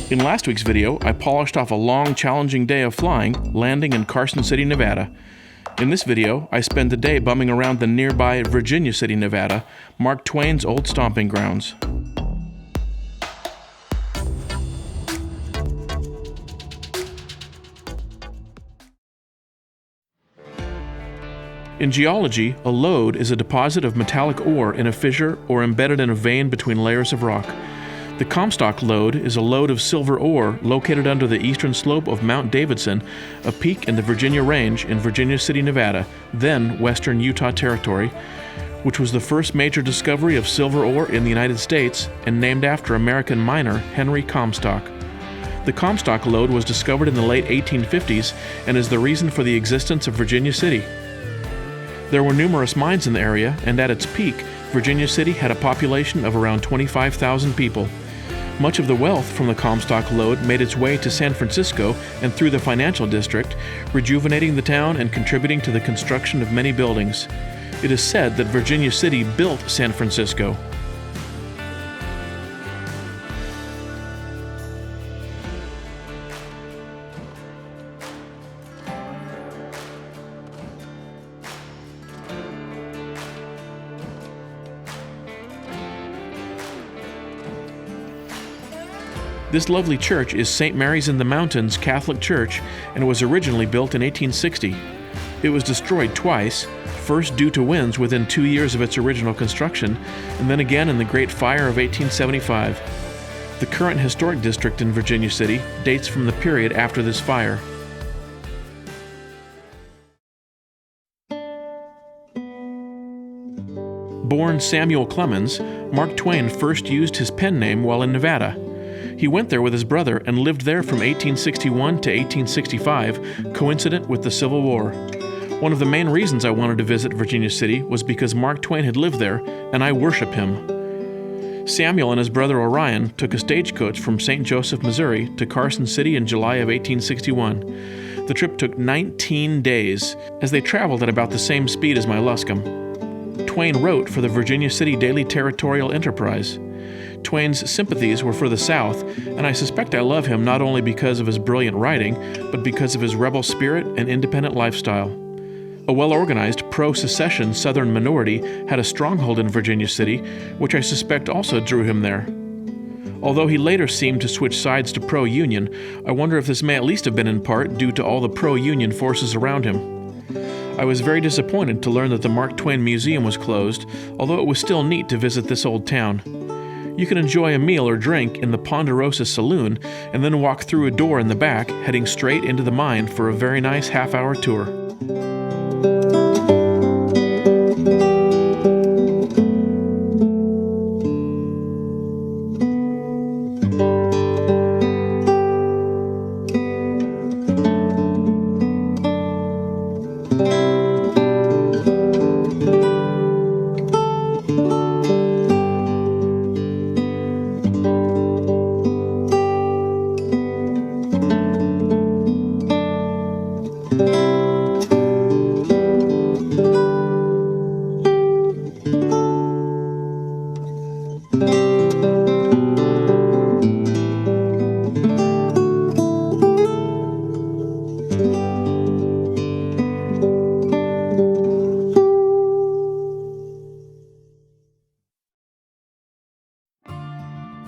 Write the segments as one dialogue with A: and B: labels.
A: In last week's video, I polished off a long, challenging day of flying, landing in Carson City, Nevada. In this video, I spend the day bumming around the nearby Virginia City, Nevada, Mark Twain's old stomping grounds. In geology, a lode is a deposit of metallic ore in a fissure or embedded in a vein between layers of rock. The Comstock lode is a lode of silver ore located under the eastern slope of Mount Davidson, a peak in the Virginia Range in Virginia City, Nevada, then western Utah Territory, which was the first major discovery of silver ore in the United States and named after American miner Henry Comstock. The Comstock lode was discovered in the late 1850s and is the reason for the existence of Virginia City. There were numerous mines in the area, and at its peak, Virginia City had a population of around 25,000 people. Much of the wealth from the Comstock lode made its way to San Francisco and through the financial district, rejuvenating the town and contributing to the construction of many buildings. It is said that Virginia City built San Francisco. This lovely church is St. Mary's in the Mountains Catholic Church and was originally built in 1860. It was destroyed twice, first due to winds within 2 years of its original construction, and then again in the Great Fire of 1875. The current historic district in Virginia City dates from the period after this fire. Born Samuel Clemens, Mark Twain first used his pen name while in Nevada. He went there with his brother and lived there from 1861 to 1865, coincident with the Civil War. One of the main reasons I wanted to visit Virginia City was because Mark Twain had lived there, and I worship him. Samuel and his brother Orion took a stagecoach from St. Joseph, Missouri to Carson City in July of 1861. The trip took 19 days, as they traveled at about the same speed as my Luscombe. Twain wrote for the Virginia City Daily Territorial Enterprise. Twain's sympathies were for the South, and I suspect I love him not only because of his brilliant writing, but because of his rebel spirit and independent lifestyle. A well-organized, pro-secession Southern minority had a stronghold in Virginia City, which I suspect also drew him there. Although he later seemed to switch sides to pro-Union, I wonder if this may at least have been in part due to all the pro-Union forces around him. I was very disappointed to learn that the Mark Twain Museum was closed, although it was still neat to visit this old town. You can enjoy a meal or drink in the Ponderosa Saloon and then walk through a door in the back, heading straight into the mine for a very nice half-hour tour.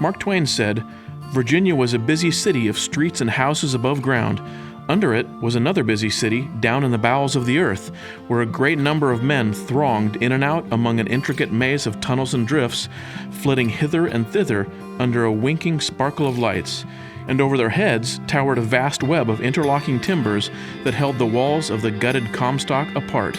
A: Mark Twain said, "Virginia was a busy city of streets and houses above ground. Under it was another busy city down in the bowels of the earth, where a great number of men thronged in and out among an intricate maze of tunnels and drifts, flitting hither and thither under a winking sparkle of lights, and over their heads towered a vast web of interlocking timbers that held the walls of the gutted Comstock apart."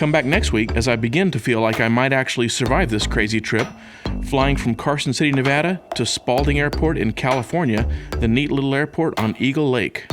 A: Come back next week as I begin to feel like I might actually survive this crazy trip, flying from Carson City, Nevada to Spalding Airport in California, the neat little airport on Eagle Lake.